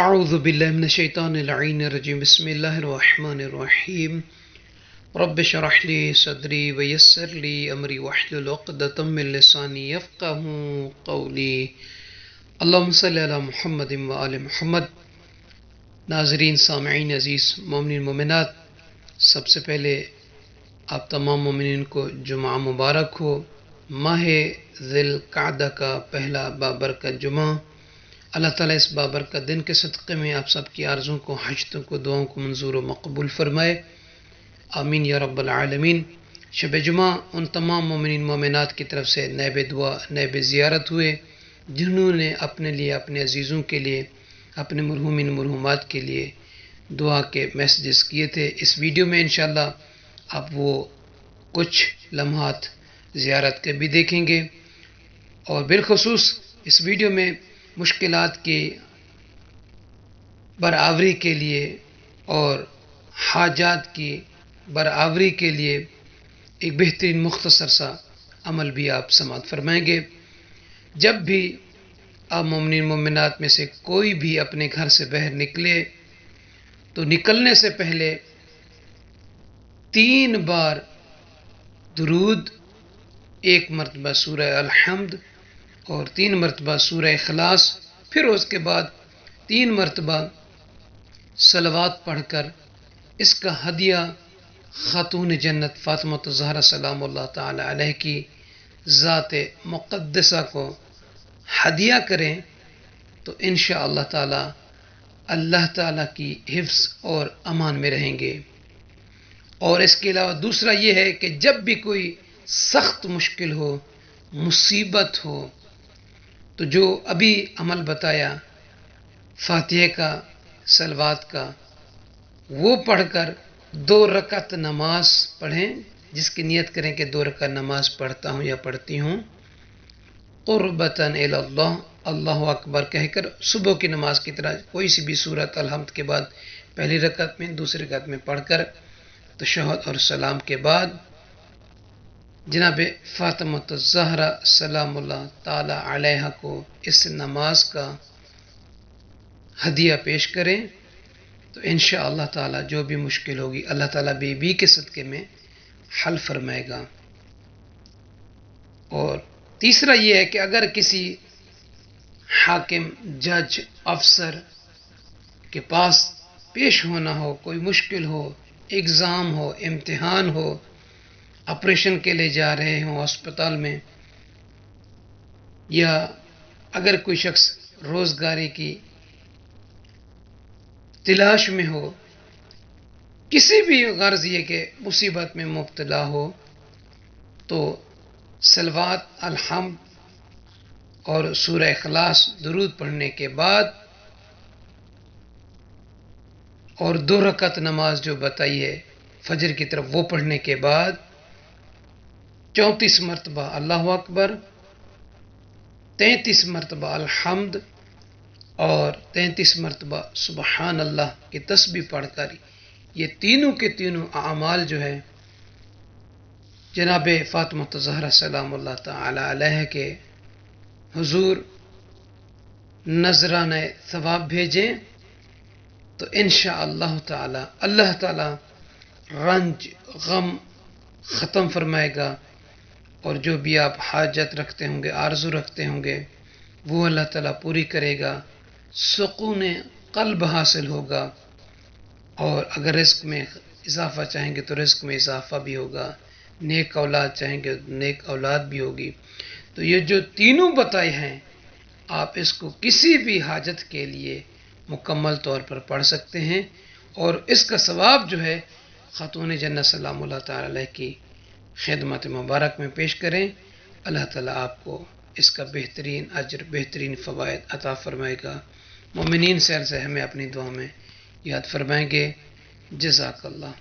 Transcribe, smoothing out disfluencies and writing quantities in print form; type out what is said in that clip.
اعوذ باللہ من الشیطان اللعین الرجیم بسم اللہ الرحمن الرحیم رب اشرح لی صدری ویسر لی امری واحلل عقدۃ من لسانی یفقہوا قولی اللہم صلی علی محمد وآل محمد۔ ناظرین سامعین عزیز مومنین مومنات، سب سے پہلے آپ تمام مومنین کو جمعہ مبارک ہو۔ ماہ ذی القعدہ کا پہلا بابرکت جمعہ، اللہ تعالیٰ اس بابرکت دن کے صدقے میں آپ سب کی آرزوں کو، حاجتوں کو، دعاؤں کو منظور و مقبول فرمائے، آمین یا رب العالمین۔ شب جمعہ ان تمام مومنین مومنات کی طرف سے نیب دعا، نیب زیارت ہوئے جنہوں نے اپنے لیے، اپنے عزیزوں کے لیے، اپنے مرحومین مرحومات کے لیے دعا کے میسیجز کیے تھے۔ اس ویڈیو میں انشاءاللہ آپ وہ کچھ لمحات زیارت کے بھی دیکھیں گے، اور بالخصوص اس ویڈیو میں مشکلات کی برآوری کے لیے اور حاجات کی برآوری کے لیے ایک بہترین مختصر سا عمل بھی آپ سماعت فرمائیں گے۔ جب بھی آپ مومنین مومنات میں سے کوئی بھی اپنے گھر سے باہر نکلے تو نکلنے سے پہلے 3 بار درود، 1 مرتبہ سورہ الحمد اور 3 مرتبہ سورہ اخلاص، پھر اس کے بعد 3 مرتبہ صلوات پڑھ کر اس کا ہدیہ خاتون جنت فاطمہ الزہرا سلام اللہ تعالی علیہ کی ذات مقدسہ کو ہدیہ کریں تو انشاءاللہ تعالی اللہ تعالیٰ کی حفظ اور امان میں رہیں گے۔ اور اس کے علاوہ دوسرا یہ ہے کہ جب بھی کوئی سخت مشکل ہو، مصیبت ہو، تو جو ابھی عمل بتایا فاتحہ کا، صلوات کا، وہ پڑھ کر 2 رکعت نماز پڑھیں، جس کی نیت کریں کہ 2 رکعت نماز پڑھتا ہوں یا پڑھتی ہوں، قربتاً الی اللہ، اللہ اکبر کہہ کر صبح کی نماز کی طرح کوئی سی بھی سورت الحمد کے بعد پہلی رکعت میں، دوسری رکعت میں پڑھ کر تشہد اور سلام کے بعد جناب فاطمہ الزہرا سلام اللہ تعالی علیہ کو اس نماز کا ہدیہ پیش کریں تو انشاءاللہ تعالی جو بھی مشکل ہوگی اللہ تعالیٰ بی بی کے صدقے میں حل فرمائے گا۔ اور تیسرا یہ ہے کہ اگر کسی حاکم، جج، افسر کے پاس پیش ہونا ہو، کوئی مشکل ہو، ایگزام ہو، امتحان ہو، آپریشن کے لیے جا رہے ہوں ہسپتال میں، یا اگر کوئی شخص روزگاری کی تلاش میں ہو، کسی بھی غرض یہ کہ مصیبت میں مبتلا ہو، تو صلوات، الحمد اور سورہ اخلاص درود پڑھنے کے بعد اور 2 رکعت نماز جو بتائی ہے فجر کی طرف، وہ پڑھنے کے بعد 34 مرتبہ اللہ اکبر، 33 مرتبہ الحمد اور 33 مرتبہ سبحان اللہ کی تسبیح پڑھ کر یہ تینوں کے تینوں اعمال جو ہے جناب فاطمہ الزہرا سلام اللہ تعالی علیہ کے حضور نذرانہ ثواب بھیجیں تو انشاءاللہ تعالی اللہ تعالی رنج، غم ختم فرمائے گا، اور جو بھی آپ حاجت رکھتے ہوں گے، آرزو رکھتے ہوں گے، وہ اللہ تعالیٰ پوری کرے گا، سکون قلب حاصل ہوگا، اور اگر رزق میں اضافہ چاہیں گے تو رزق میں اضافہ بھی ہوگا، نیک اولاد چاہیں گے نیک اولاد بھی ہوگی۔ تو یہ جو تینوں بتائے ہیں، آپ اس کو کسی بھی حاجت کے لیے مکمل طور پر پڑھ سکتے ہیں، اور اس کا ثواب جو ہے خاتون جنت سلام اللہ تعالی علیہ کی خدمت مبارک میں پیش کریں۔ اللہ تعالیٰ آپ کو اس کا بہترین اجر، بہترین فوائد عطا فرمائے گا۔ مومنین سے ہمیں اپنی دعا میں یاد فرمائیں گے۔ جزاک اللہ۔